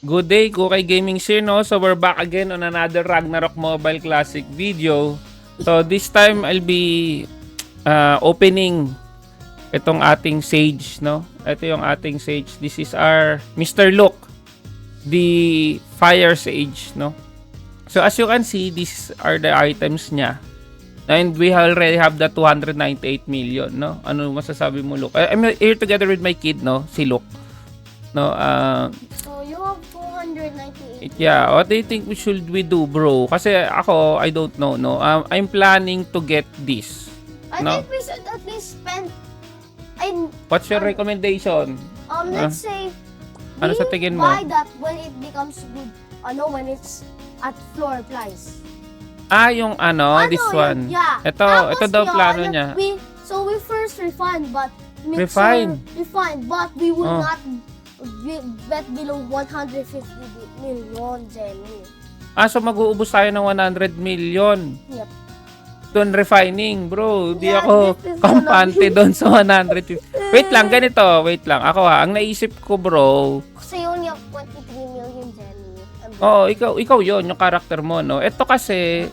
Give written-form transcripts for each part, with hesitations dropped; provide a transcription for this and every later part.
Good day, Kukay Gaming here, no? So we're back again on another Ragnarok Mobile Classic video. So this time I'll be opening itong ating Sage, no? Ito yung ating Sage. This is our Mr. Look, the Fire Sage, no? So as you can see, these are the items niya. And we already have the 298 million, no? Ano masasabi mo, Look? I'm here together with my kid, no? Si Look. No, So you have 298. yeah, what do you think we do, bro? Kasi ako, I don't know, no. I'm planning to get this. I No? think we should at least spend. What's your recommendation? Let's say Ano we sa tingin mo? buy that when it becomes good. When it's at floor price. Yung this one. Yeah. Ito daw plano niya. We first refine, but Refine? Refine, but we will Oh. not bet below 150 million, Jenny. So mag-uubos tayo ng 100 million. Yep. Doon refining, bro. Di Yeah, ako this is kampante doon sa 150. Wait lang, ganito. Wait lang. Ako ang naisip ko, bro. Kasi you only have 23 million, Jenny. Ikaw yon yung character mo, no? Ito kasi,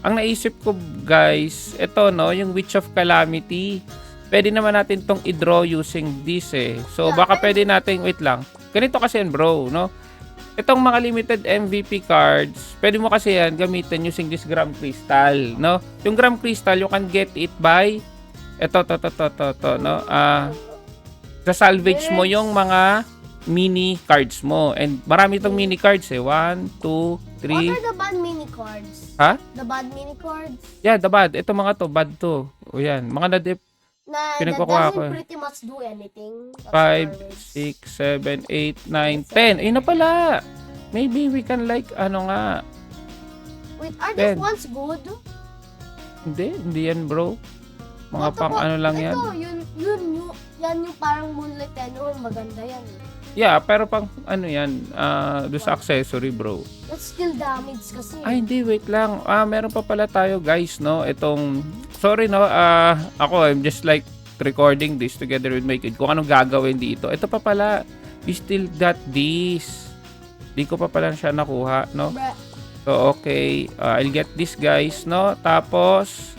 ang naisip ko, guys, ito, no, yung Witch of Calamity. Pwede naman natin tong i-draw using this, eh. So, Yeah, baka pwede natin, wait lang. Ganito kasi yan, bro, no? Itong mga limited MVP cards, pwede mo kasi yan gamitin using this Gram Crystal, no? Yung Gram Crystal, you can get it by, ito, no? Sa-salvage mo yung mga mini cards mo. And marami itong mini cards, eh. 1, 2, 3. What are the bad mini cards? Ha? The bad mini cards? Yeah, the bad. Ito mga to, bad to. O yan, mga na-dip. Na that Pinagkukuha doesn't ko, eh. pretty much do anything. 5, 6, 7, 8, 9, 10. Ayun na pala. Maybe we can like, Wait, are 10. these ones good? Hindi yan, bro. Mga What pang about- ano lang yan. Ito, yan yung parang moonlight maganda yan. Yeah, pero pang ano yan, do sa accessory, bro. That's still damage kasi. Ay, hindi, wait lang. Meron pa pala tayo, guys, no? Itong, sorry, no? Ako, I'm just like recording this together with my kid. Kung anong gagawin dito. Ito pa pala, we still got this. Di ko pa pala siya nakuha, no? Bruh. So, okay. I'll get this, guys, no? Tapos,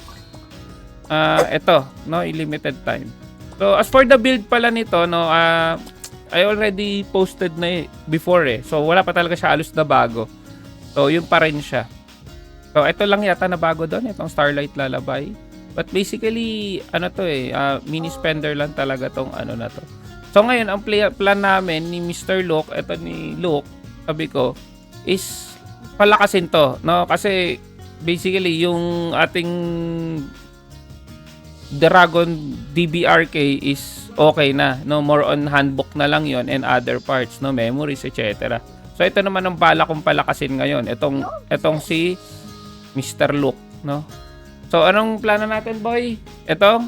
ito, no? Limited time. So, as for the build pala nito, no? I already posted na before, eh. So, wala pa talaga siya halos na bago. So, yun pa rin siya. So, ito lang yata na bago doon. Itong Starlight Lullaby. But basically, mini spender lang talaga tong na to. So, ngayon, ang plan namin ni Mr. Luke, ito ni Luke, sabi ko, is palakasin to, no? Kasi, basically, yung ating Dragon DBRK is okay na, no? More on handbook na lang yon and other parts, no? Memories, etc. So, ito naman ang bala kong palakasin ngayon. Itong si Mr. Luke, no? So, anong plano natin, boy? Ito?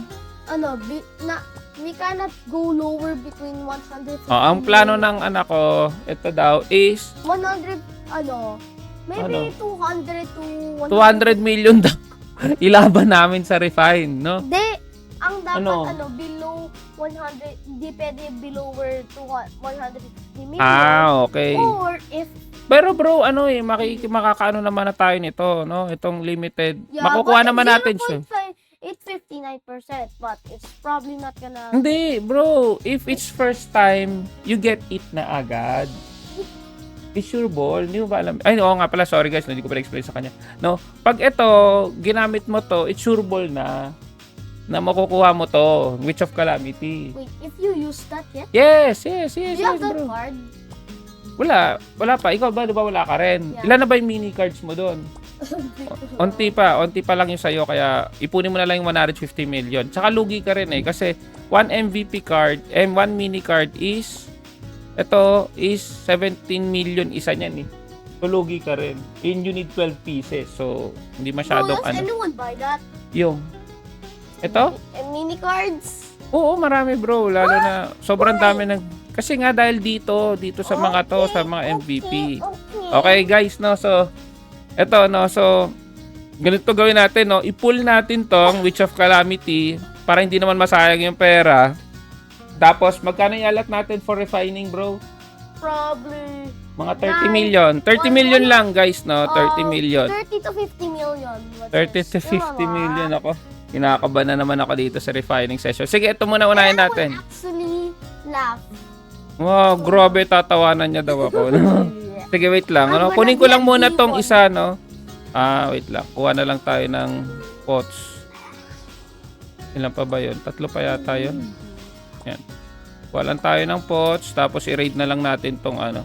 We cannot go lower between 150. Ang plano ng anak ko, ito daw, is 100, maybe 200 to 200 million daw. Ilaban namin sa refine, no? Hindi, ang dapat, Ano? below 100, hindi pwede below 150 million. Okay. Or if, Pero bro, makakaano naman na tayo nito, no? Itong limited. Makukuha but naman natin siya. 59%, but it's probably not gonna... Hindi, bro. If it's first time, you get it na agad. It's sure ball. Hindi mo ba alam? Ay, oo nga pala. Sorry guys, hindi ko pala explain sa kanya. No, pag ito, ginamit mo to, it's sure ball na makukuha mo to. Witch of Calamity. Wait, if you use that yet? Yes, Do you have that bro. card? Wala pa. Ikaw ba, di ba wala ka rin? Yeah. Ilan na ba yung mini cards mo doon? Onti pa lang yung sa'yo, kaya ipunin mo na lang yung 150 million. Tsaka lugi ka rin, kasi 1 MVP card and 1 mini card is 17 million isa niyan, eh. So, lugi ka rin. And you need 12 pieces. So, hindi masyadong Does anyone buy that? Yung. Ito? And mini cards? Oo, marami, bro. Lalo na, sobrang dami ng... Kasi nga, dahil dito sa mga to, sa mga MVP. Okay, guys, no? So, eto, no? So, ganito gawin natin, no? I-pull natin tong Witch of Calamity para hindi naman masayang yung pera. Tapos, magkano ialat natin for refining, bro? Probably Mga 30 million. 30 million lang, guys, no? 30 million. 30 to 50 million. 30 to 50 million ako. Kinakabahan na naman ako dito sa refining session. Sige, ito muna unahin natin. Actually, laugh. Wow, grabe, tatawanan niya daw ako. No? Sige, wait lang. Ano? Kunin ko lang muna tong isa, no? Wait lang. Kuha na lang tayo ng pots. Ilan pa ba yun? 3 pa yata yun. Yan. Kuha lang tayo ng pots, tapos i-raid na lang natin tong ano.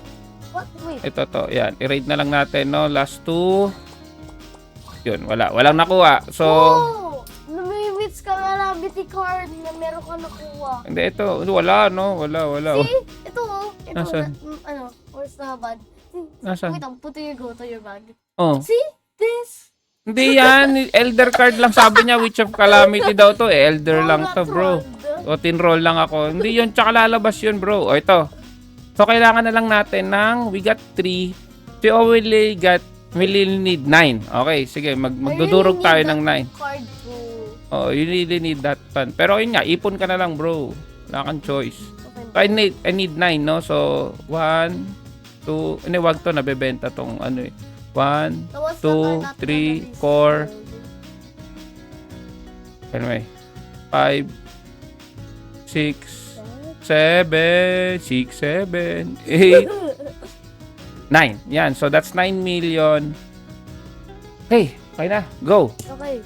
What? Wait. Ito to, yan. I-raid na lang natin, no? Last 2. Yun, wala. Walang nakuha. So, Oh! Namimits ka na rabbit card na meron ka nakuha. hindi, ito. Wala, no? Wala. Oh. See? Ito oh. Ito, Nasaan? where's the bad? Nasaan? Wait, put your go to your bag. Oh. See? This? Hindi yan. Elder card lang sabi niya. Witch of Calamity daw to. Elder lang to, bro. O, tinroll lang ako. Hindi yun. Tsaka lalabas yun, bro. O, ito. So, kailangan na lang natin ng we got 3. We only need 9. Okay, sige. Magdudurog tayo ng 9. Card to... Oh, you really need that pan. Pero yun nga, ipon ka na lang, bro. Wala kang choice. So, I need 9, no? So, 1, 2, hindi, wag to, nabebenta tong ano eh. 1, 2, 3, 4, anyway, 5, 6, 7, 8, 9. Yan, so that's 9 million. Hey, okay na, go. Okay.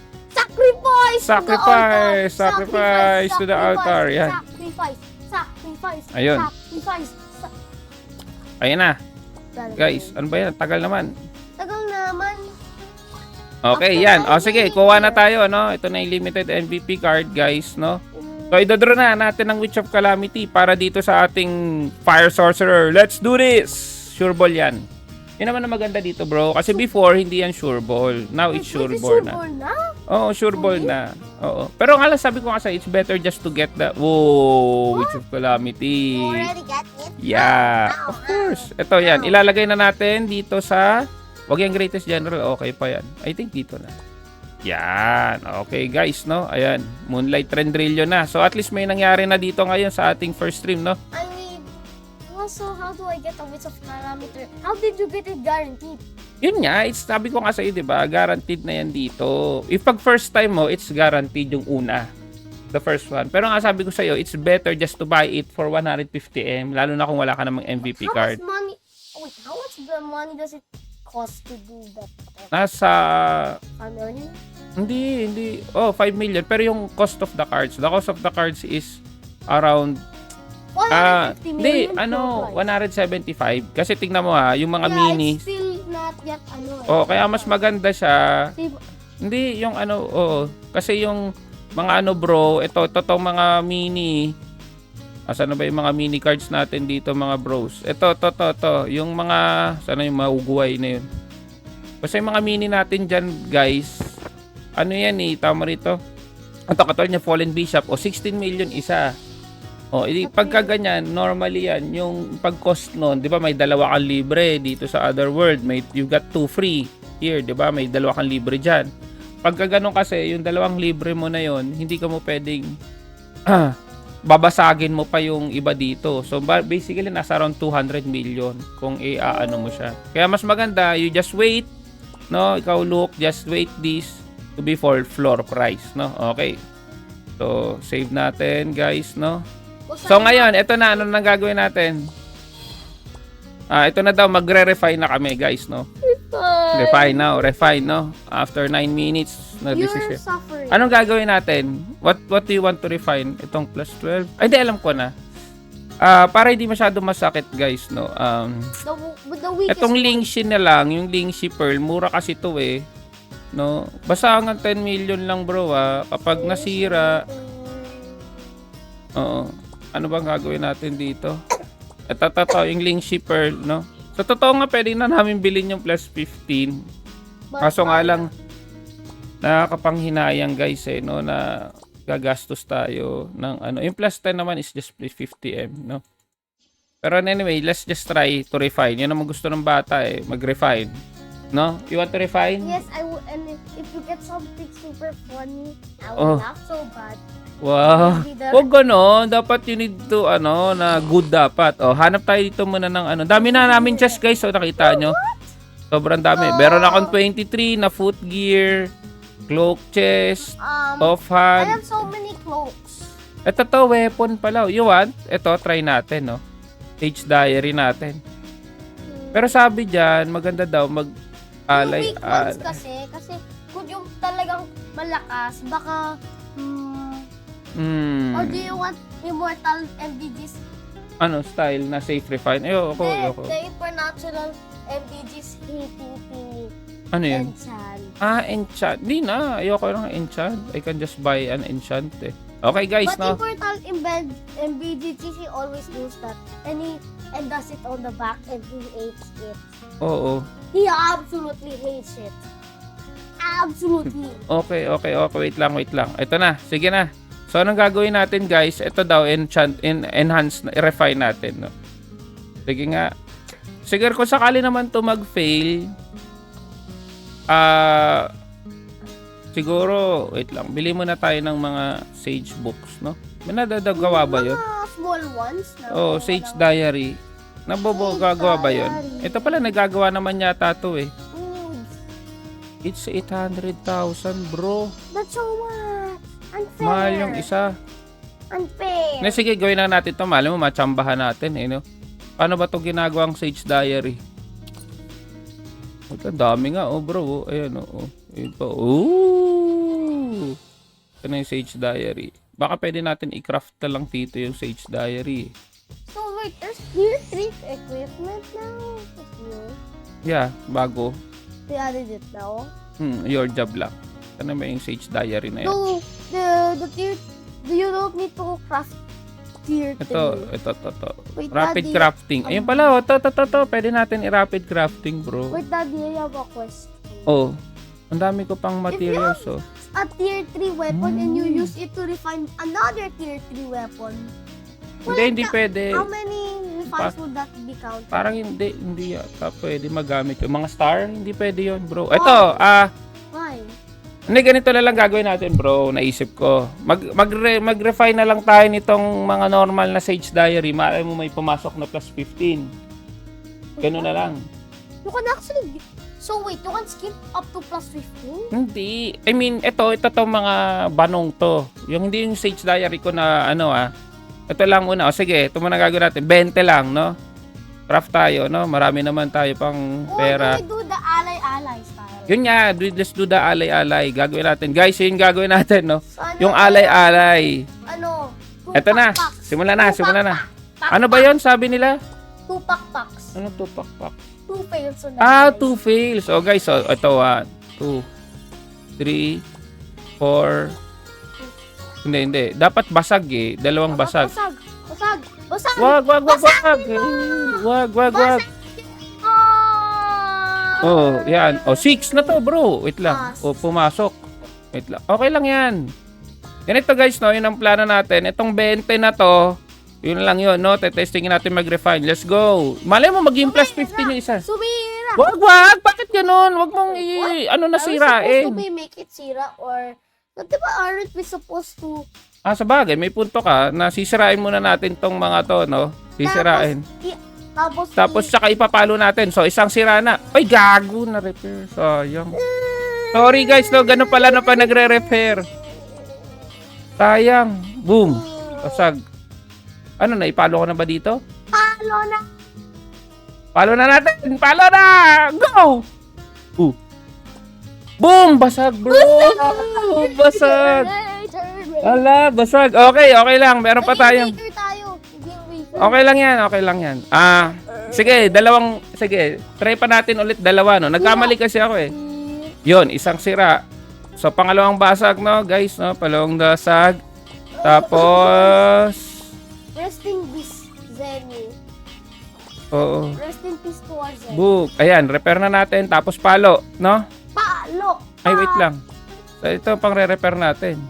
Sacrifice To the altar. Yan. Sacrifice. Ayun. Sacrifice. Ayan na. Guys, ano ba yan? Tagal naman. Tagal naman. Okay, yan. O sige, kuha na tayo, no? Ito na yung limited MVP card, guys, no? So, idodraw na natin ng Witch of Calamity para dito sa ating Fire Sorcerer. Let's do this! Sure ball yan. Yun naman na maganda dito, bro. Kasi before, hindi yan sure ball. Now, it's sure ball na. Oo, sure ball na. Oo. Pero nga lang, sabi ko kasi, it's better just to get the... Whoa! Witch of Calamity. Already got it? Yeah, of course. Ito yan, ilalagay na natin dito sa... Wag yung Greatest General, okay pa yan. I think dito na. Yan, okay guys, no? Ayan, Moonlight Trendrillion na. So at least may nangyari na dito ngayon sa ating first stream, no? I mean, also, how do I get a Witch of Calamity? How did you get it guaranteed? Yun nga, sabi ko nga sa'yo, di ba? Guaranteed na yan dito. If pag first time mo, it's guaranteed yung una. The first one. Pero nga sabi ko sa'yo, it's better just to buy it for 150M. Lalo na kung wala ka namang MVP card. How much the money does it cost to do that? Nasa... 5 million? Hindi. Oh, 5 million. Pero yung cost of the cards is around 150 hindi, million? 175. Kasi tingnan mo ha, yung mga mini. It's still not yet Oh, kaya mas maganda siya. Diba? Hindi, yung kasi yung mga bro, ito tong mga mini. Asan na ba yung mga mini cards natin dito, mga bros? Ito, yung mga, sana yung mauguay na yun. Kasi yung mga mini natin dyan, guys, ano yan eh, tama rito. Ito, katulad niya, Fallen Bishop, 16 million isa. Pagka ganyan, normally yan, yung pag-cost nun, di ba, may 2 kang libre dito sa Otherworld, you got 2 free here, di ba, may 2 kang libre dyan. Pagka ganun kasi, yung 2 libre mo na yon, hindi ka mo pwedeng, babasagin mo pa yung iba dito. So, basically, nasa around 200 million kung ano mo siya. Kaya mas maganda, you just wait, no, ikaw look, just wait this to be for floor price, no, okay. So, save natin, guys, no. So ngayon, ito na, ano nang gagawin natin? Ito na daw, magre-refine na kami, guys, no? Refine, no? After 9 minutes, You're suffering. anong gagawin natin? What do you want to refine? Itong plus 12? Ay, hindi, alam ko na. Para hindi masyado masakit, guys, no? The weakest Itong Lingxi na lang, yung Lingxi Pearl, mura kasi to eh. No? Basta hanggang 10 million lang, bro, kapag nasira, ano bang gagawin natin dito? Ito, yung Lingxi Pearl, no? So, totoo nga, pwede na namin bilhin yung plus 15. Kaso nga lang, nakakapanghinayang, guys, eh, no? Na gagastos tayo ng ano. Yung plus 10 naman is just plus 50M, no? Pero anyway, let's just try to refine. Yun naman gusto ng bata, eh, mag-refine. No? You want to refine? Yes, I would. And if you get something super funny, I Oh. will laugh so bad. Wow. Maybe the- Huwag gano'n. Dapat you need to, na good dapat. O, hanap tayo dito muna ng Dami na namin chest, guys. So, nakita nyo. Sobrang dami. Meron akong 23 na foot gear, cloak chest, I offhand. have so many cloaks. Ito to, weapon pala. You want? Ito, try natin, no? Age diary natin. Pero sabi dyan, maganda daw Yung mag-alay. weak ones kasi kung yung talagang malakas, baka, or do you want immortal MVGs? Style na safe refine. Ayoko. The supernatural MVGs hating thingy. Ano yun? Enchant. Enchant. Di na. Ayoko lang enchant. I can just buy an enchant eh. Okay guys, But no? immortal MVGs, he always does that. And does it on the back and he hates it. Oo. He absolutely hates it. Absolutely. Okay. Wait lang. Ito na. Sige na. So, anong gagawin natin, guys? Ito daw, enhance, refine natin, no? Sige nga. Siguro kung sakali naman to mag-fail, siguro, wait lang, bili muna tayo ng mga sage books, no? May nadadagawa ba yun? Mga small ones. Na Sage diary. Gagawa ba yun? diary. Ito pala, nagagawa naman yata to eh. Foods. It's 800,000, bro. That's so much. Unfair. Mahal yung isa. Unfair. Sige, gawin na natin to. Mahal mo, matsambahan natin eh, no? Paano ba to ginagawang sage diary? Ito, dami nga, bro. Ayan, Ito, Ito na yung sage diary. Baka pwede natin i-craft na lang dito yung sage diary. So wait, there's tier 3 equipment now. That's new. Yeah, bago. They added it now. Your job lang. Ito na ba yung sage diary na yan? So the tier, you don't need to craft tier 3. Ito. Wait, Rapid Daddy, crafting. Ayun pala, to. Pwede natin i-rapid crafting, bro. Wait, Daddy, I have a question. Ang dami ko pang materials, A tier 3 weapon and you use it to refine another tier 3 weapon. Hindi pwede. How many refines would that be counted? Parang hindi yata pwede magamit yung mga star. Hindi pwede yun, bro. Ito, Why? hindi, ganito na lang gagawin natin, bro. Naisip ko. Mag-refine na lang tayo nitong mga normal na Sage Diary. Malay mo may pumasok na plus 15. Ganun na lang. You can actually... So wait, you can skip up to plus 15? Hindi. I mean, ito tong mga banong to. Yung hindi yung Sage Diary ko na Ito lang una. Sige, ito muna gagawin natin. 20 lang, no? Craft tayo, no? Marami naman tayo pang pera. Or do we do the ally style? Yun nga, let's do the alay-alay. Gagawin natin. Guys, yun gagawin natin, no? So, ano, Yung alay-alay. Ito na. Simula na. Ano ba yun, sabi nila? 2 pakpaks. Ano to, pakpak? 2 fails on that. 2 fails. Oh, guys, ito, 1, 2, 3, 4. Hindi. Dapat basag eh. Dalawang basag. Basag. Wag. Yan. 6 na to, bro. Wait lang. Pumasok. Wait lang. Okay lang yan. Ganito guys, no? Yun ang plano natin. Itong 20 na to, yun lang yun, no? Tetestingin natin mag-refine. Let's go. Malay mo, maging plus 15 yung isa. Sumira. Wag. Bakit ganun? Wag mong nasirain. Are we supposed to make it sira or... Diba, aren't we supposed to... Sa bagay, may punto ka na sisirain muna natin tong mga to, no? Sisirain. Tapos saka ipapalo natin. So, isang sira na. Ay, gago na repair. Sayang. Sorry guys, no? Ganun pala na pa nagre-repair. Sayang. Boom. Basag. Ipalo ko na ba dito? Palo na natin. Palo na! Go! Boom! Basag, bro! Basag! Ala, basag. Okay lang. Meron pa tayong... Okay lang yan. Sige, try pa natin ulit dalawa, no? Nagkamali kasi ako eh. Yun, isang sira. So, pangalawang basag, no, guys, no? Palawang basag. Tapos... Rest in peace, Zenny. Oo. Rest in peace to our Zenny. Book. Ayan, repair na natin. Tapos palo, no? Palo! Ay, wait lang. So, ito pang re-repair natin.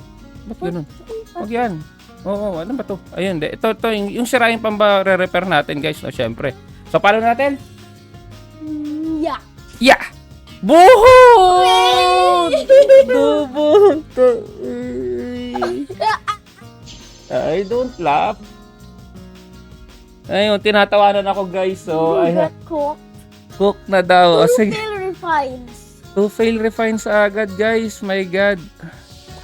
Ba't ganun? Huwag yan. Oo, ano ba to? Ayun, ito yung sira yung pang re-repair natin, guys, no? Syempre. So, palo natin? Yeah. Yeah! Buhon! Dubon! I don't laugh. Ayun, tinatawanan ako guys. So, You ay, got cooked. cook na daw. O, Two sige. fail refines. 2 fail refines agad guys. My God.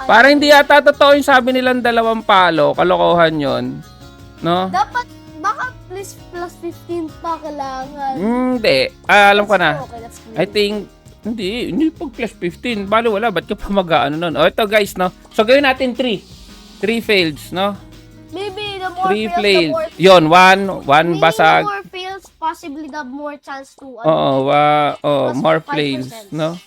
Para hindi yata totoo yung sabi nilang 2 palo. Kalokohan yon, no? Dapat, baka plus 15 pa kailangan. Hindi. Alam ko na. Okay, that's good. I think, hindi pag plus 15. Balo wala, ba't ka pa mag-ano nun? O, ito guys, no? So, gawin natin 3. 3 fails, no? Maybe the more 3 fails, the fails. more... Yun, 1 Maybe basag. the more fails, possibly the more chance to... Oo, Plus more 5%. fails, no?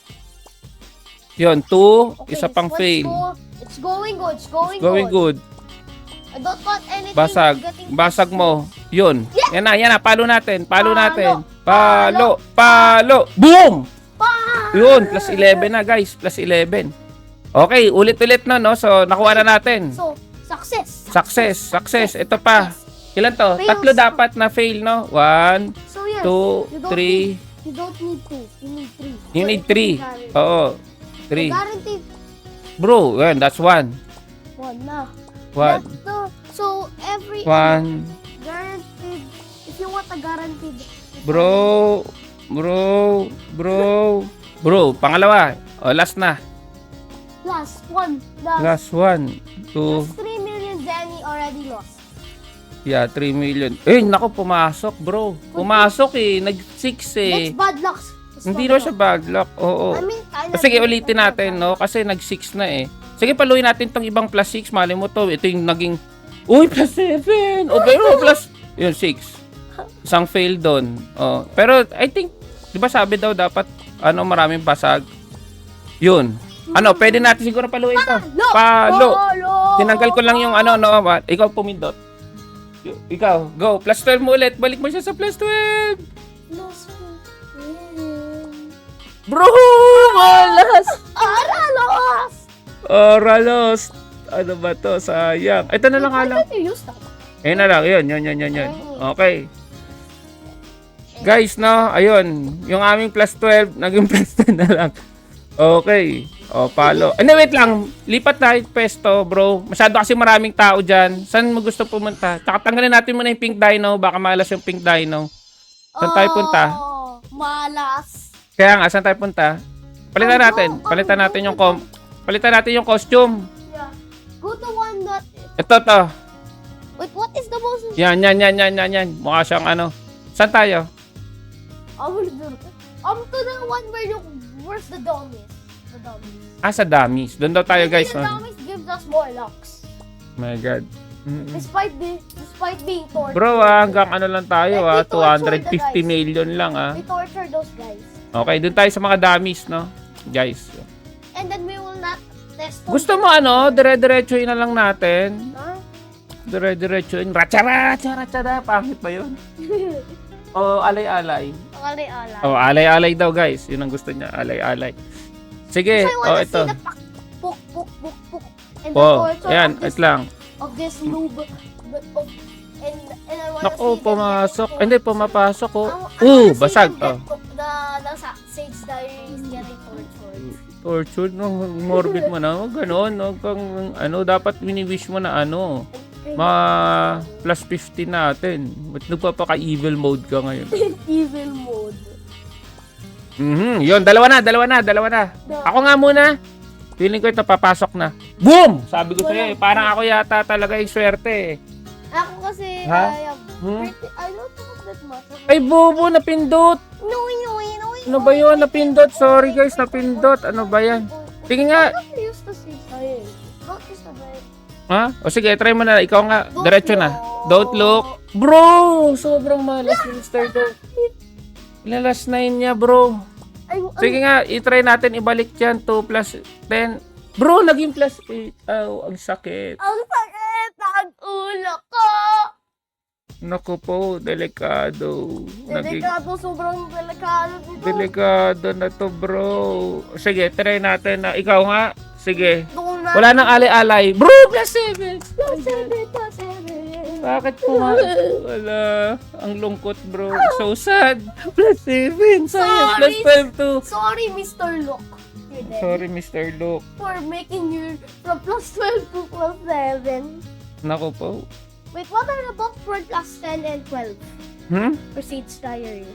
Yun, 2, Okay, isa pang let's fail. go. It's going good. It's going, Going good. I don't want anything Basag. getting... Basag mo. Yun. Yan na. Palo natin. Palo Palo. natin. Palo. Boom! Pa! Yun, plus 11 na guys. Plus 11. Okay, ulit-ulit na, no? So, nakuha na natin. So, success. Success. Ito pa. Ilan to? Fails. 3 dapat na fail, no? 1, So, yes. 2, 3. You don't need 2. You need 3. You need 3. Oo. 3. Guaranteed Bro, yan, that's 1. 1 na. 1. That's the... So, every... 1. Guaranteed. If you want a guaranteed... Bro, pangalawa. O, last na. Last 1. Last 1, 2, 3 million Danny already lost. yeah, 3 million. Eh, nako, pumasok, bro. Pumasok nag-6 That's bad luck. That's Hindi bad daw siya bad luck, oo. I mean, kinda Sige, bad ulitin luck, natin, bad no? Kasi nag-6 na eh. Sige, paluin natin tong ibang plus 6. Mali mo to. Ito yung naging, uy, plus 7. O, pero plus, yun, 6. Isang fail doon. Oh. Pero, I think, di ba sabi daw dapat, maraming basag. Yun. Pwede natin siguro paluin to. Palo. Tinanggal ko lang yung ikaw pumindot. Ikaw, go. Plus 12 mo ulit. Balik mo siya sa plus 12. Lost. Bro, malas. Lost. Ralos. Ano ba to? Sayang. Ito na lang Why lang. don't you use that? Ayun na lang. Yun. Okay. Guys, no? Ayun. Yung aming plus 12, naging plus 10 na lang. Okay. O, palo. Wait lang. Lipat tayo pesto, bro. Masyado kasi maraming tao dyan. Saan mo gusto pumunta? Tsaka tanggalin natin muna yung pink dino. Baka malas yung pink dino. Saan tayo punta? Malas. Kaya nga, saan tayo punta? Palitan natin yung costume. Yeah. Go to one that... Ito to. Wait, what is the most... Yan. Mukha siyang Saan tayo? I will do it. To the one where's the dummies? The dummies. Sa dummies. Doon daw tayo, guys. The dummies gives us more locks. My God. Despite being tortured. Bro, hanggang lang tayo, Let me torture 250 the guys. million lang, We torture those guys. Okay, doon tayo sa mga dummies, no? Guys. And then we will not test them. Gusto mo, dire-diretsuin na lang natin. Huh? Dire-diretsuin. Ratsa-ratsa. Pangit ba yun? O, alay-alay. Alay-alay. O, alay-alay daw, guys. Yun ang gusto niya, alay-alay. Sige, I wanna ito. see the puk. And the Oh, torture ayan, of this, wait lang. of this noob. And I wanna Naku, see pumasok. the Hindi, pumapasok, oh. I wanna see Basag. them the Sage Diaries getting tortured. Tortured, no? Morbid mo na. Ganon, no? Dapat mini-wish mo na plus 15 natin. Ba't nagpapaka-evil mode ka ngayon? Evil mode. Yun, dalawa na. Ako nga muna. Feeling ko ito, papasok na. Boom! Sabi ko sa'yo, parang ako yata talaga yung swerte. Ako kasi, Ha? I don't have that much. Ay, bobo, napindot. No. Ano ba yun? Napindot. Sorry guys, napindot. Ano ba yan? Sige nga. Don't use the Sage Diaries. Don't use the Diaries. Ha? O sige, try mo na. Ikaw nga, diretso na. Don't look. Bro, sobrang malas yung Mr. Dog. Ilalas 9 niya, bro. Sige nga, i-try natin ibalik yan. 2 plus 10. Bro, naging plus 8. Oh, ang sakit. Ang sakit! Ang ulo ko! Naku po, delikado. Delikado, sobrang delikado dito. Delikado na to, bro. Sige, try natin na. Ikaw nga. Sige. Doon na. Wala nang alay-alay. Bro, plus 7. Plus 7. Bakit po nga? Wala. Ang lungkot, bro. So sad. Plus 7. Sayang. Plus 5 to. Sorry, Mr. Look. You're dead. Sorry, Mr. Luke. For making you from plus 12 to plus 7. Nako po. Wait, what are the books for plus 10 and 12? For Sage Diary.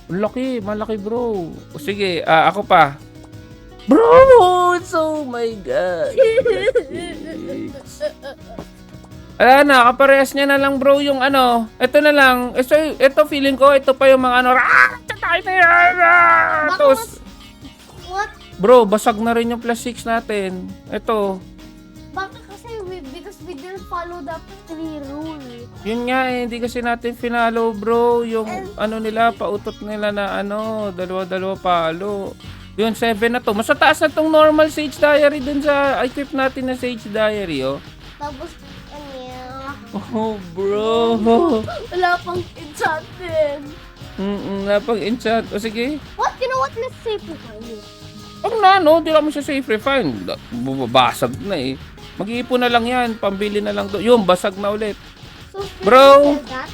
Laki. Malaki, bro. O sige, ako pa. Bro! Oh my God. Alam na, kaparehas niya na lang, bro, yung ano. Ito na lang. Ito feeling ko, ito pa yung mga ano. Tatay na yan! Tapos, What? bro, basag na rin yung plus 6 natin. Ito. Baka kasi because we didn't follow the 3 rule. Yun nga eh, hindi kasi natin finalo, bro. Yung ano nila, pautot nila na ano, dalawa-dalawa palo. Yun, 7 na to. Mas mataas na tong normal Sage Diary dun sa equip natin na Sage Diary, oh. Tapos, Oh, bro. wala pang enchant din. Napag-enchant. O sige. What? You know what? Let's save the file. Huwag na, no? Di naman siya safe refine. Babasag na eh. Mag-iipon na lang yan. Pambili na lang to. Yung, basag na ulit. So, Bro. that?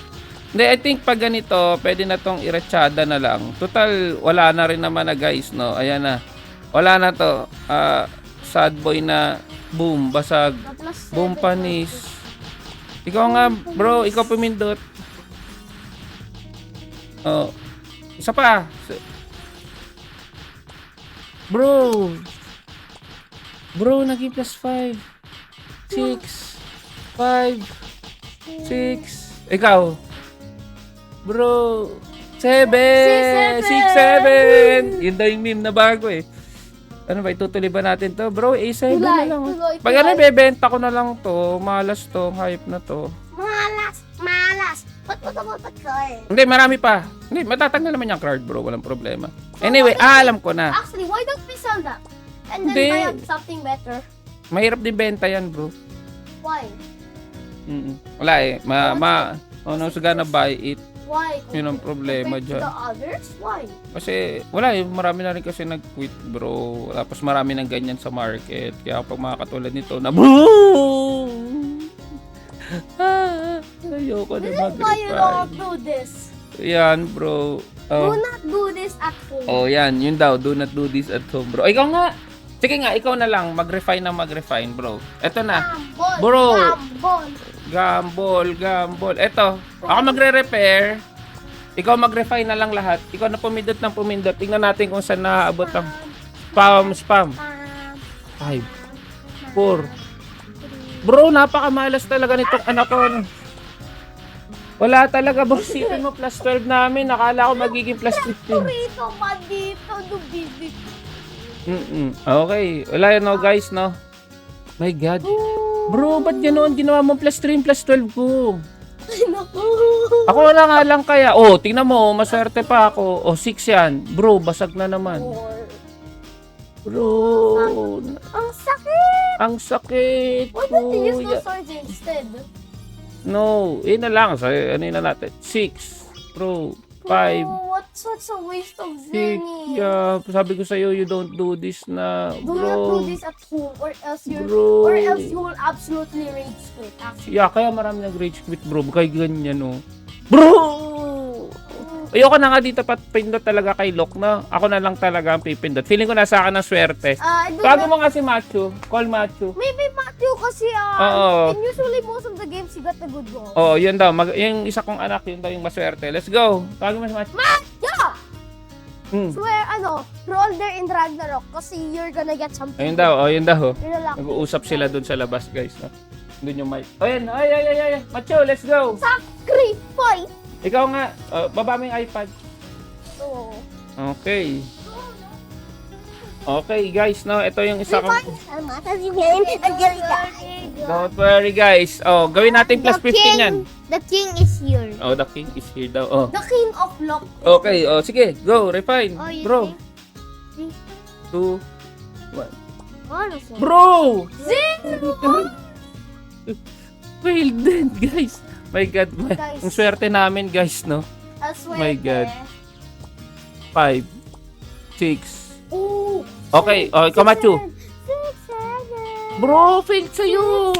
Hindi, I think pag ganito, pwede na tong iretsada na lang. Total, wala na rin naman na guys, no? Ayan na. Wala na to. Sad boy na boom, basag. The plus 7. Boom panis. Ikaw nga, bro. Ikaw pumindot. Oh. Isa pa. Bro. Bro, naging plus 5. 6. 5. 6. Ikaw. Bro. 7. 6, 7. Yun daw yung meme na bago eh. Ano ba, itutuloy ba natin to? Bro, A7 na lang. Tuloy. Pag ano, bebenta ko na lang to. Malas to. Hype na to. Malas. Ba't mo ito eh? Hindi, marami pa. Hindi, matatag na naman yung card, bro. Walang problema. Anyway, alam ko na. Actually, why don't we sell that? And then Hindi. buy something better. Mahirap din benta yan, bro. Why? Wala eh. Ano sa gana buy it. Why? Yun ang problema Compared to dyan. the others? Why? Kasi, wala eh. Marami na rin kasi nag-quit, bro. Tapos marami ng ganyan sa market. Kaya pag mga katulad nito na, boom! Ayoko na This is why you don't mag-refine. do this. Yan, bro. Do not do this at home. Oh, yan. Yun daw. Do not do this at home, bro. Ikaw nga. Sige nga, ikaw na lang. Mag-refine na mag-refine, bro. Eto na. Gambol. Bro. Gambol. Gambol. Eto. Ako magre-repair. Ikaw mag-refine na lang lahat. Ikaw na pumindot ng pumindot. Tingnan natin kung saan naaabot ang spam. 5. 4. Bro, napakamalas talaga nitong anak ko. Wala talaga, bro. Sipin mo plus 12 namin. Nakala ko magiging plus 15. Dito, dito, dubibi. Okay. Wala yun, no, guys, no? My God. Bro, ba't ganoon? Ginawa mo plus 3 plus 12 ko. Ay, naku. Ako wala nga lang kaya. Oh, tingnan mo. Maswerte pa ako. Oh, 6 yan. Bro, basag na naman. Bro. Ang sakit. Ang sakit. Why don't you use kuya. the swords instead? No. Yun na lang. So, ano yun na natin? 6. Bro. 5. Oh, what's such a waste of 6. zenny? Yeah. Sabi ko sa'yo, you don't do this na. Do not do this at home or else you Bro. you will absolutely rage quit. Actually. Yeah, kaya marami nag-rage quit, bro. Kaya ganyan, no. Bro! Ayoko na nga dito pindot talaga kay Lok, no? Ako na lang talaga ang pipindot. Feeling ko nasa akin ang swerte. Tago mo nga si Machu. Call Machu. Maybe Matthew kasi Oo. and usually most of the games he got the good rolls. Oh, yun daw. Yung isa kong anak, yun daw yung maswerte. Let's go. Tago mo si Machu. Yeah! Hmm. Swear, roll there in Ragnarok kasi you're gonna get something. Ayun daw. Oh, yun daw. You're lucky. Nag-uusap sila dun sa labas, guys. No? Doon yung mic. Oh, yan. Ay. Machu, let's go. Sacrifice! Ikaw nga. Baba mo yung iPad. Oo. Okay. Okay, guys, no? Ito yung isa kong... Don't worry, guys. Oh, gawin natin plus 15 yan. The king is here. Oh, the king is here daw. Oh. The king of luck. Okay, oh, sige. Go, refine. Oh, you Bro. think? 2, 1. Ano po? Bro! Zero! Failed din, guys. My God. Guys. Ang swerte namin, guys, no? I swear. My God. 5, 6. Ooh. Okay, oh, ikaw, Machu. 6, 7. Bro, failed sa'yo.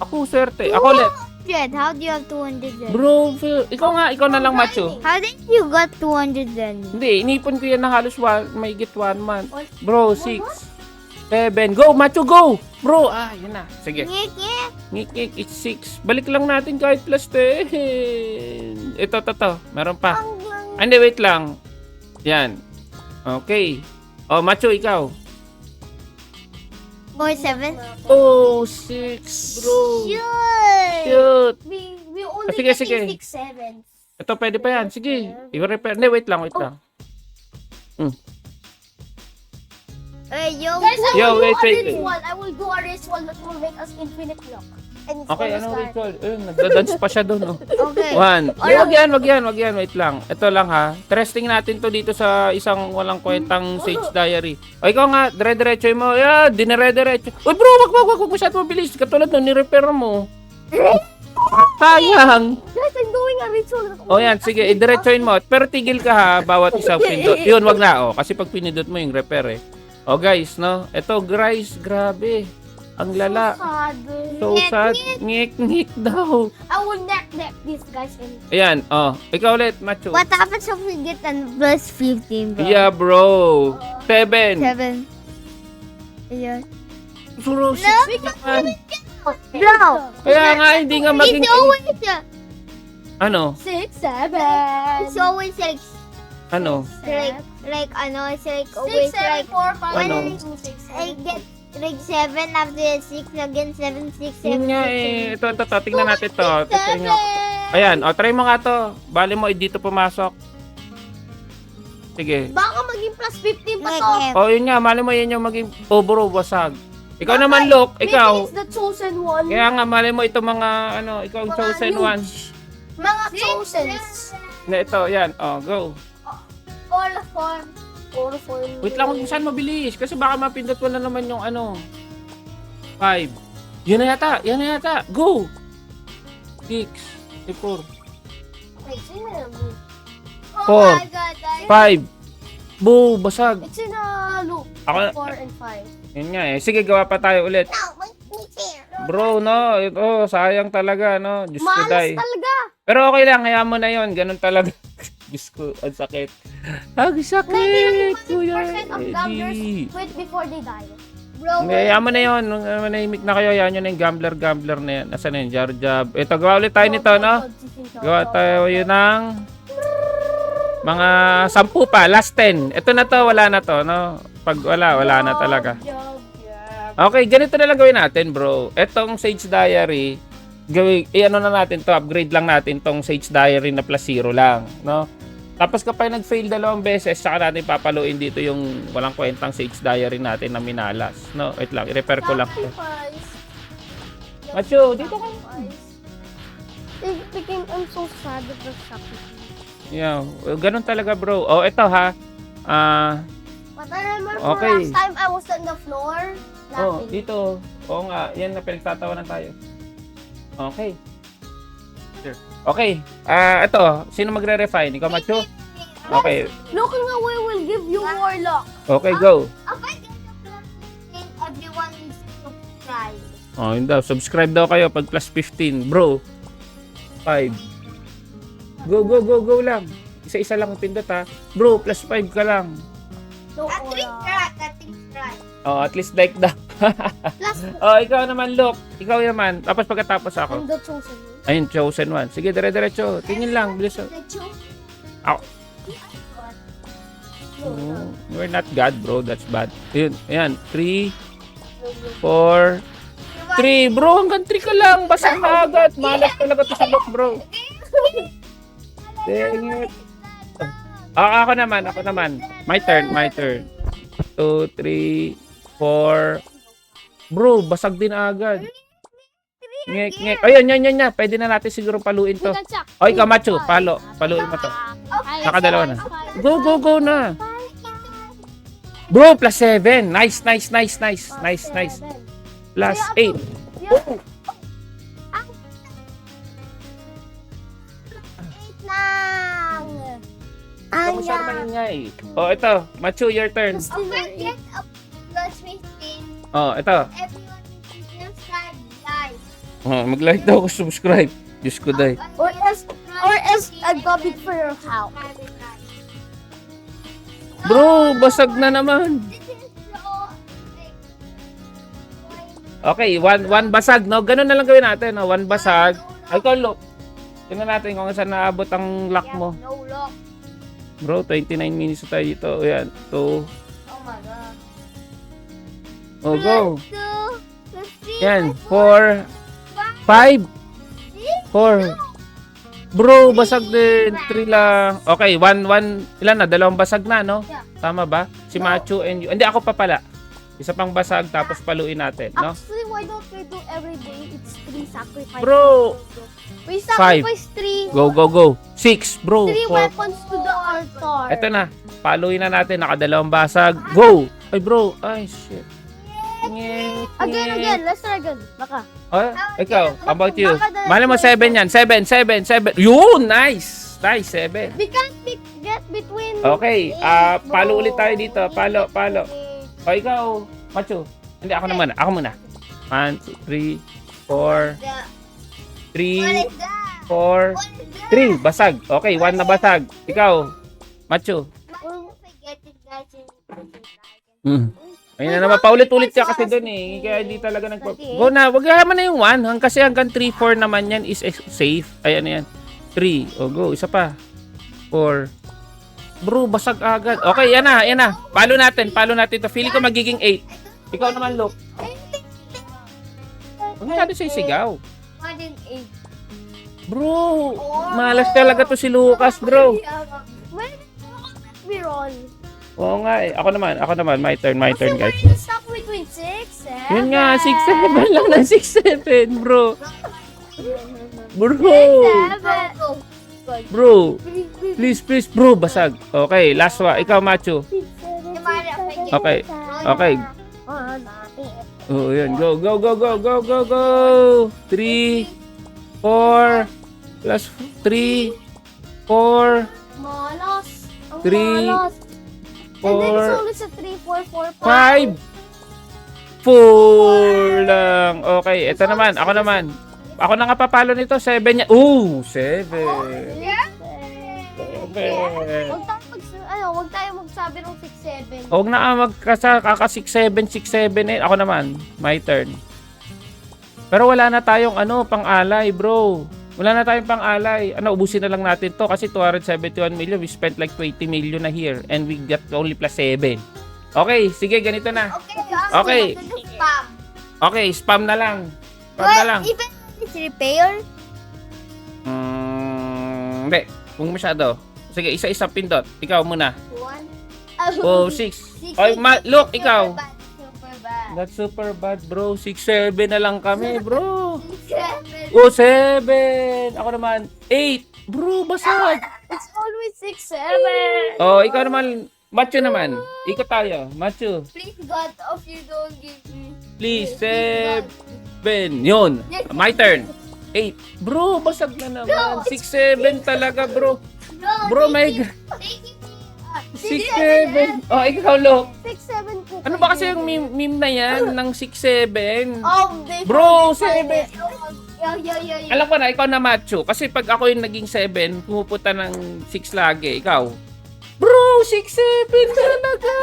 Ako, swerte. Ako ulit. 200? How do you have 200 then? Bro, ikaw na lang, Macho. How did you got 200 then? Hindi, inipon ko yan na halos may get 1 month. Bro, 6, 7, go, Macho, go! Bro, yun na. Sige. Ngik. It's 6. Balik lang natin kahit plus 10. Ito. Meron pa. Hindi, wait lang. Yan. Okay. Oh, Macho, ikaw. More 7? Oh, 6, bro. Shoot. We only Sige, getting sige. 6, 7. Ito, pwede pa yan. Sige. I-repair. Hindi, wait lang. Yo, Guys, Yo, wait. I will do a race one that will make us infinite block. And it's Okay, gonna anong start. ritual? Nagda-dance pa siya doon, oh. okay. 1. Wag yan. Wait lang. Ito lang, ha. Testing natin to dito sa isang walang kwentang Sage Diary. O, ikaw nga, dire-diretso mo. Dinire-diretso. Uy, bro, wag masyado mabilis. Katulad nung ni-repair mo. Sayang. Guys, I'm doing a ritual. O, yan. Sige, idiretsoin mo. Pero tigil ka, ha, bawat isang pindot. Yun, wag na, oh. Kasi pag pinindot mo yung repair, eh. O, guys, no? Ito, guys, grabe. Ang lala. So sad. Ngik daw. I will neck this guys and Ayan, ikaw ulit, Macho. What happens if we get a plus 15, bro? Yeah, bro. 7. 7. Yeah. Suro, 6 naman. Bro! Kaya nga, hindi nga maging... It's always, Ano? 6, 7. it's always like, Ano? it's like 6, always 7, like, 4, 5, Ano? 2, 6, I get like 7 after 6 again, 7, 6, 7, Yun nga 6, eh. Ito. Tingnan natin to. Tingnan nyo. Ayan, try mo nga to. Bali mo, dito pumasok. Sige. Baka maging plus 15 pa to. Yun nga. Mali mo, yun yung maging bro, basag. Ikaw naman, Luke. Maybe Ikaw. it's the chosen one. Kaya nga, mali mo ito mga, ikaw ang Mga chosen noob. one. Mga chosens. Na ito, yan. Go. All for Wait lang, kung saan mabilis. Kasi baka mapindot mo na naman yung 5. Yan na yata. Go! 6, 4, Wait, sino na yun? Four. Oh my God, guys. 5. Boo, basag. It's in a loop. Ako, 4 and 5. yun nga eh. Sige, gawa pa tayo ulit. Bro, no. Ito, sayang talaga, no. Diyos ko, Malas day. talaga. Pero okay lang, hayaan mo na yun. Ganun talaga. Diyos ko, ang sakit. Ang sakit, Kuya 90% of gamblers Eddie. quit before they die. Bro, Hindi, hayaan mo na yun. Nung manahimik na kayo, hayaan nyo na yung gambler na yan. Nasaan na yun? Jar. Ito, gawa ulit tayo nito, no? Gawa tayo yun ng mga 10 pa. Last 10. Ito na to, wala na to, no? Pag wala na talaga. Okay, ganito na lang gawin natin, bro. Etong Sage Diary, ano na natin to, upgrade lang natin tong Sage Diary na plus 0 lang, no? Tapos kapag nag-fail 2 beses, saka natin papaluin dito yung walang kwentang Sage Diary natin na minalas, no? Wait lang, i-repair ko lang to. Macho, dito ka. I'm so sad at the sacrifice. Yeah, ganun talaga, bro. Ito ha. But I remember Okay. last time I was on the floor laughing. Dito. Oo nga, yan na pinagtatawanan tayo. Okay. Sure. Okay. Ito, sino magre-refine? Ikaw, Macho? Okay. Look nga, we will give you more luck. Okay, go. if I get a plus 15, everyone needs to subscribe. Yun daw. Subscribe daw kayo pag plus 15. Bro. 5. Go lang. Isa-isa lang ang pindot, ha. Bro, plus 5 ka lang. No, At least try. At least like that. Plus, Ikaw naman, look. Ikaw naman. Tapos pagkatapos ako. I'm the chosen one. Ayun, chosen one. Sige, dire-diretso. Tingin lang. Bilis. Ako. We're not God, bro. That's bad. Ayun. Ayan. 3, 4, 3. Bro, hanggang 3 ka lang. Basang na agad. Malas talaga to sa look, bro. Dang it. Ako naman. My turn. 2, 3, 4. Bro, basag din agad. Ngek. Ayun, yan. Pwede na natin siguro paluin to. Ikaw, Macho. Paluin mo to. Nakadalawa na. Go na. Bro, plus 7. Nice. Plus 8. Ikaw masyado maingay. Ito. Macho, your turn. If I get a plus 15, Ito. everyone needs to subscribe, guys. Mag-like daw, subscribe. Diyos ko, day. Or else I'm coming for your house. Bro, basag na naman. Okay, one basag, no? Ganun na lang gawin natin, no? One basag. Ay, ikaw, look. Tingnan natin kung saan naabot ang lock mo. No lock. Bro, 29 minutes na tayo dito. Ayan, 2. Oh my god. Oh, go. 2, 3, Yan, 4, 5, 4. Bro, basag din. 3 lang. Okay, one, ilan na? Dalawang basag na, no? Yeah. Tama ba? Si Machu and you. Hindi, ako pa pala. Isa pang basag, tapos paluin natin, no? Actually, why don't we do every day? It's 3 sacrifices. Bro! We sacrifice 3. Go, go, go. 6, bro. 3 4. weapons to the altar. Eto na. Paluin na natin. Nakadalawang basag. Go! Ay, bro. Ay, shit. Again. Let's try again. Baka. Oh, ikaw. How about you? Baka the- Mali mo 7 yan. 7. Yun! Nice! Nice, 7. We can't get between. Okay. Palo ulit tayo dito. Palo. O, ikaw. Machu. Hindi, ako naman. Ako muna. 1, 2, 3, 4, 3, 4, 3. Basag. Okay, 1 na basag. Ikaw. Machu. Ayun na naman, paulit-ulit ka kasi doon eh. Kaya hindi talaga Go na, wag naman na yung 1. Kasi hanggang 3, 4 naman yan is safe. Ayan yan. 3. O, go. Isa pa. 4. Bro, basag agad. Okay, yan na. Palo natin to. Feeling ko magiging 8. Ikaw naman, look. Huwag masyado siya sigaw. More than 8. Bro, malas talaga to si Lucas, bro. When we roll. Oo nga eh. Ako naman. My turn, guys. We're stuck between 6, 7. Yun nga, 6-7 lang ng 6-7, bro. Bro. 7. Bro. Please, bro. Basag. Okay, last one. Ikaw, Machu. Okay. Oh, yun. Go. 3, 4, plus 3, 4, Malas. Ang 3, malas. And then it's 4, only sa 3, 4, 4, 5, 4 lang. Okay, ito naman. Ako naman. Ako na nga papalo nito. 7 yan. Ooh, 7. Huwag tayo magsabi ng 6, 7. Huwag na kaka 6-7, 6-7. Ako naman. My turn. Pero wala na tayong pang-alay, bro. Wala na tayong pang-alay. Ubusin na lang natin to kasi 271 million. We spent like 20 million na here and we got only plus 7. Okay, sige, ganito na. Okay. Spam. Okay, spam na lang. Spam na lang. Even it's repair. Hindi. Kung masyado. Sige, isa-isa pindot. Ikaw muna. 1. Oh, 6. Ay, look, ikaw. Super bad. That's super bad, bro. 6-7 na lang kami, bro. 7. Oh, 7. Ako naman, 8. Bro, basag. It's always 6, 7. Oh, ikaw naman. Macho naman. Ikot tayo. Macho. Please God, if you don't give me. Please, 7. Yun. My turn. 8. Bro, basag na naman. 6-7 talaga, bro. Bro, my God. 6-7. Oh, ikaw, look. 6, 7 po. Ano ba kasi yung meme na yan ng 6-7? They Bro, found 7. Yo. Alam ko na, ikaw na Macho. Kasi pag ako yung naging 7, pumupunta ng 6 lagi. Ikaw. Bro, 6-7 talaga.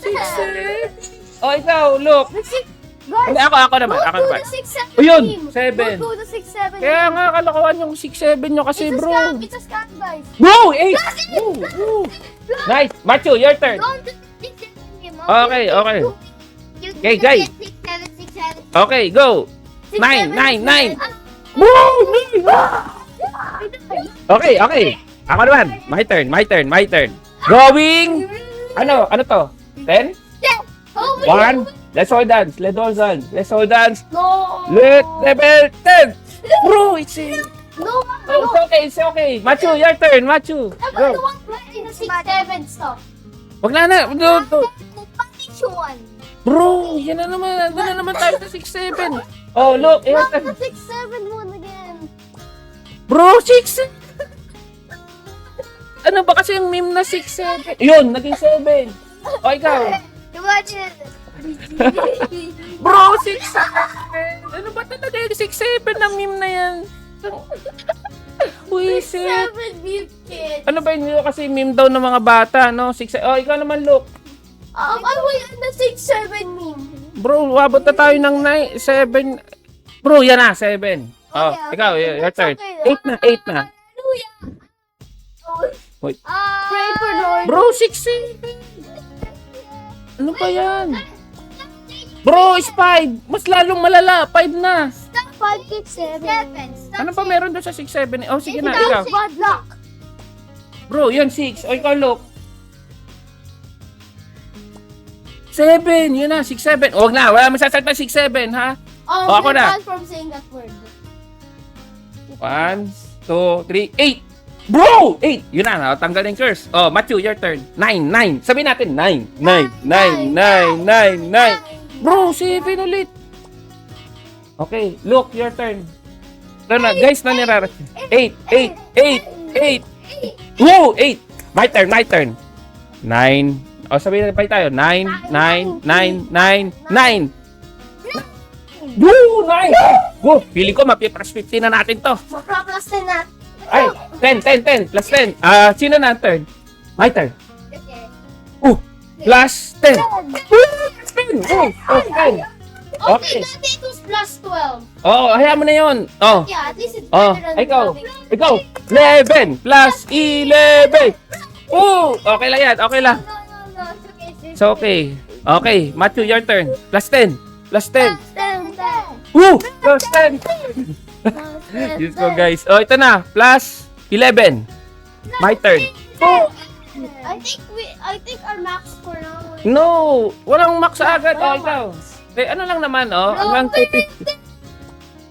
6-7. Oh, ikaw, look. Hindi, ako naman. Ako Go naman. to 6, 7. O yun, 7. Go to 6, 7. Kaya nga, kalokohan yung 6-7 nyo kasi, bro. It's a scam, guys. Bro, 8. Woo. Nice. Macho, your turn. Don't do 6, 7. Okay. Okay, guys. 6, 7, 6, 7. Okay, go. 9. Bro, 9. Okay. Ako naman. My turn. Going. Ano to? 10? 1. Let's hold dance. No. Let level 10. Bro, it's it. No. Oh, it's okay. Machu, your turn. Machu. I Go. don't want to play the 6, 7 stuff. Wag na. Position. Bro, yan na naman. Doon na naman tayo sa 6-7. Oh, look. Not the 6, 7 one again. Bro, 6. Ano ba kasi yung meme na 6-7? Yun, naging 7. O, ikaw. Imagine. Bro, 6-7. Ano ba talaga yung 6'7" na meme na yan? Wisit. 7 meme kid. Ano ba yun kasi meme daw ng mga bata, no? 6, oh, ikaw naman, look. I will the 6-7 meme. Bro, wabot na tayo ng 7. Bro, yan na, 7. Oh, Okay, ikaw, okay. your turn. That's okay. 8 na. Hallelujah. Wait. Pray for Lord. Bro, 6'7". Ano ba yan? Bro, is 5. Mas lalong malala. 5 na. 5, 6, 7. Ano pa meron doon sa 6'7"? Oh, sige na, ikaw. Bad luck. Bro, yan 6. O, ikaw, look. 7. Yun na, 6'7". Huwag na, wala masasalta 6'7", ha? Oh, ako na. From saying that word. 1, 2, 3, 8. Bro! 8! Yun na, tanggal yung curse. Oh, Matthew, your turn. 9. Sabihin natin, 9. Bro, 7 ulit. Okay, look, your turn. Ito na, guys, na nirarat. 8. Whoa, 8. My turn. 9. O, sabihin na pa tayo. 9. Woo, 9. Go, feeling ko, mapipas 15 na natin to. Plus 10 na. Ay, 10. Plus 10. Sino na ang turn? My turn. Okay. Plus 10. Plus 10. Plus 10. Okay. Dati it was plus 12. Oh, hayaan mo na yun. Oh. Yeah, at least it's Oh, better than ikaw. having- Ikaw. 11 plus 11. Okay lang yan. Okay lang. No, it's okay. It's okay. Okay, Matthew, your turn. Plus 10. Plus 10. 10. Plus 10. Diyos ko, guys. Oh, ito na. Plus 11. My turn. I think our max score now is No, walang max agad. Oh, ikaw. Eh, ano lang naman, oh. Hanggang 250.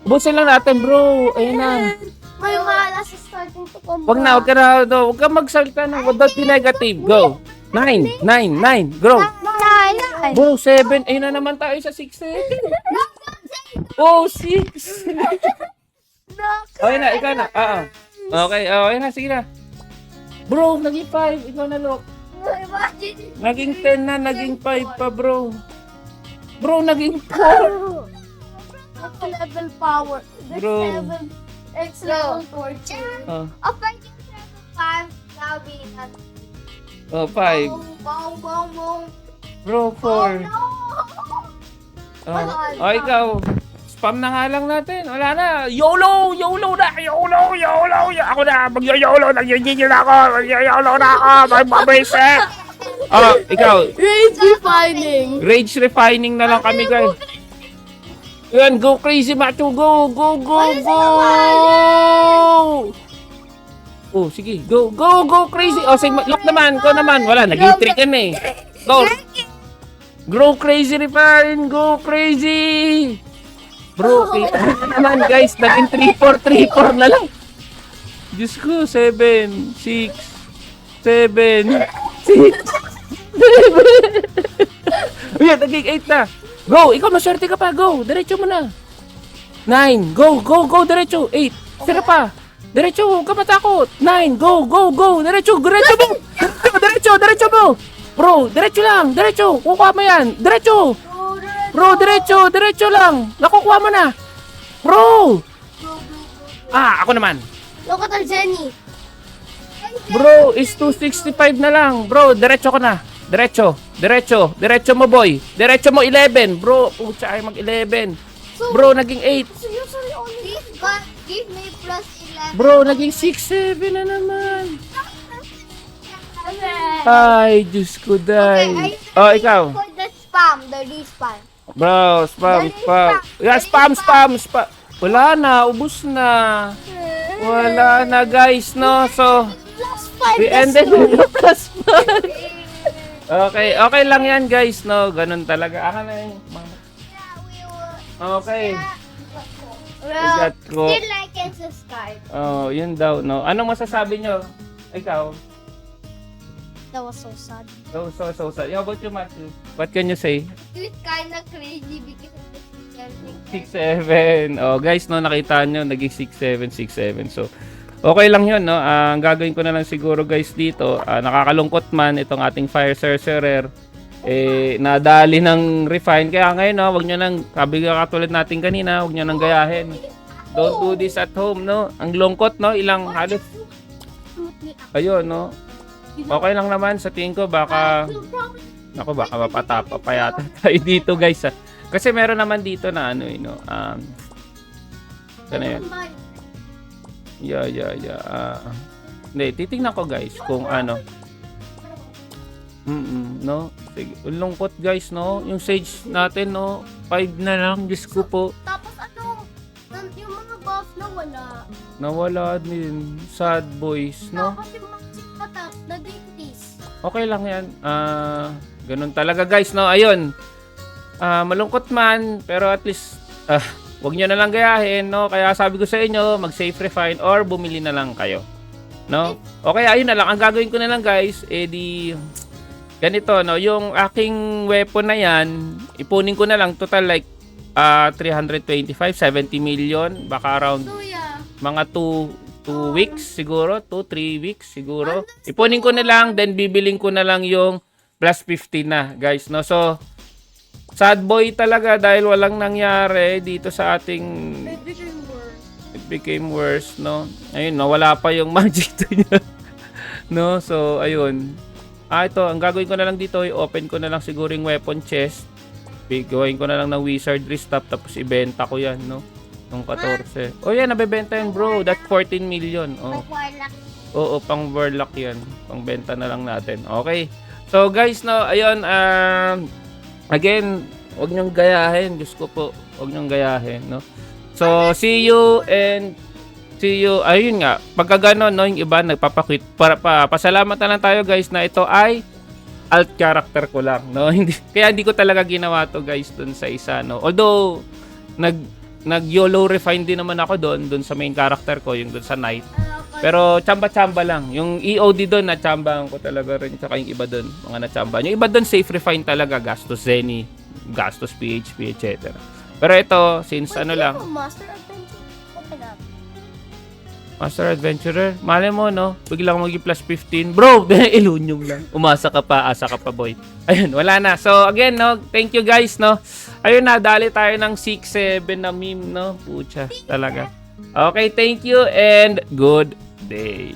Ubusin lang natin, bro. Ayun na. may malas is starting to come Wag na, wag ka na, huwag ka magsalita ng without the negative. Go. 9. Go. 9. Bro, 7. Ayun na naman tayo sa 6 eh. Oh, 6. Okay na, ikaw na. Okay, okay na, sige na. Bro, naging 5. Ikaw na, look. Imagine. Naging 10 na, naging 5 pa, bro. Bro, naging 4. That's level power. That's Bro. level. It's level torture. Oh, If I get level 5, that'll be not. oh 5. Boom. Bro, 4. No. Oh, ikaw. Spam na nga lang natin. Wala na. YOLO na. Ako na. Mag-YOLO. Nag-YOLO na ako. Mag-YOLO na ako. Mag-babase. Oh, ikaw. Rage defining. Rage refining na lang kami, guys. Yan, go crazy, Matthew. Go. Oh, sige. Go crazy. Oh, sige, lock naman. Go naman. Wala, naging trick yan eh. Go. Go crazy, refine. Go crazy. Bro, kita naman, guys. Naging 3-4 na lang. Diyos ko, 7, 6, 7, 6, 7. Uy, naging 8 na. Go, ikaw maswerte ka pa. Go, diretso mo na. 9, go, diretso. 8, tira pa. Diretso, huwag ka matakot. 9, go. Diretso mo. Bro, diretso lang. Diretso, kukuha mo yan. Diretso. Bro, diretso lang. Nakukuha mo na. Bro. Ako naman. Look at our Jenny. Bro, is 265 na lang. Bro, diretso ko na. Diretso mo, boy. Diretso mo, 11. Bro, pucha ay mag-11. Bro, naging 8. So usually only give me plus 11. Bro, naging 6, 7 na naman. Ay, Diyos ko, day. Oh, ikaw. For the spam, the respawn. Bro, spam. Yeah, spam. Wala na, ubus na. Wala na, guys, no? So, Plus 5. we ended with the plus 5. Okay lang yan, guys, no? Ganun talaga. Na yung mama. Okay. Well, Igat ko. still like and subscribe. Oh, yun daw, no? Anong masasabi nyo? Ikaw? That was so sad. So sad. How about you, Matthew? What can you say? It's kind of crazy because of the 6-7. Oh, guys, no, nakita nyo, naging 6-7. So, okay lang yun, no? Ang gagawin ko na lang siguro, guys, dito, nakakalungkot man itong ating fire sorcerer nadali ng refine. Kaya ngayon, no, wag nyo nang, sabi nga katulad natin kanina, wag nyo nang gayahin. Don't do this at home, no? Ang lungkot, no? Ilang halos. Ayun, no? Okay lang naman sa tingin ko. Baka mapatapa pa yata tayo dito, guys. Kasi meron naman dito na ano, no? Ano yun? Yeah. Hindi, titingnan ko, guys, kung ano. No? Sige, lungkot, guys, no? Yung sage natin, no? 5 na lang, Diyos ko po. Tapos yung mga buff na wala. Nawala din. Sad boys, no? Tapos yung mga sikat na dailies. Okay lang yan. Ganun talaga, guys, no? Ayun. Malungkot man, pero at least, wag nyo na lang gayahin, no? Kaya sabi ko sa inyo, mag-safe refine or bumili na lang kayo. No? Okay, ayun na lang. Ang gagawin ko na lang, guys, ganito, no? Yung aking weapon na yan, ipunin ko na lang total like 325, 70 million. Baka around mga 2 weeks siguro, 2-3 weeks siguro. Ipunin ko na lang, then bibiling ko na lang yung plus 50 na, guys, no? So, sad boy talaga dahil walang nangyari dito sa ating... It became worse, no? Ayun, nawala pa yung magic to niya. No? So, ayun. Ito, ang gagawin ko na lang dito, i-open ko na lang siguro yung weapon chest. Gawin ko na lang ng wizardry stuff, tapos ibenta ko yan, no? Yung 14. Oh, yan, nabebenta yan, bro. That 14 million. Oh. Oo, pang warlock yan. Pang benta na lang natin. Okay. So, guys, no, ayun, again, huwag niyong gayahin. Diyos ko po, huwag niyong gayahin, no? So, see you. Ayun nga, pagka gano'n, no, yung iba nagpapakwit. Pasalamat na lang tayo, guys, na ito ay alt character ko lang, no? Kaya hindi ko talaga ginawa to, guys, dun sa isa, no? Although, nag-YOLO refine din naman ako dun sa main character ko, yung dun sa knight. Pero chamba-chamba lang. Yung EOD doon, na-chambahan ko talaga rin. Tsaka yung iba doon, mga na-chamba. Yung iba doon, safe refine talaga. Gastos Zenny, gastos PHP, etc. Pero ito, since ano lang. Master Adventure. Open up. Master Adventurer, mali mo, no? Biglang mag-plus 15. Bro, ilunium lang. Umasa ka pa, asa ka pa, boy. Ayun, wala na. So, again, no? Thank you, guys, no? Ayun na, dali tayo ng 6-7 na meme, no? Pucha, talaga. Okay, thank you and good day.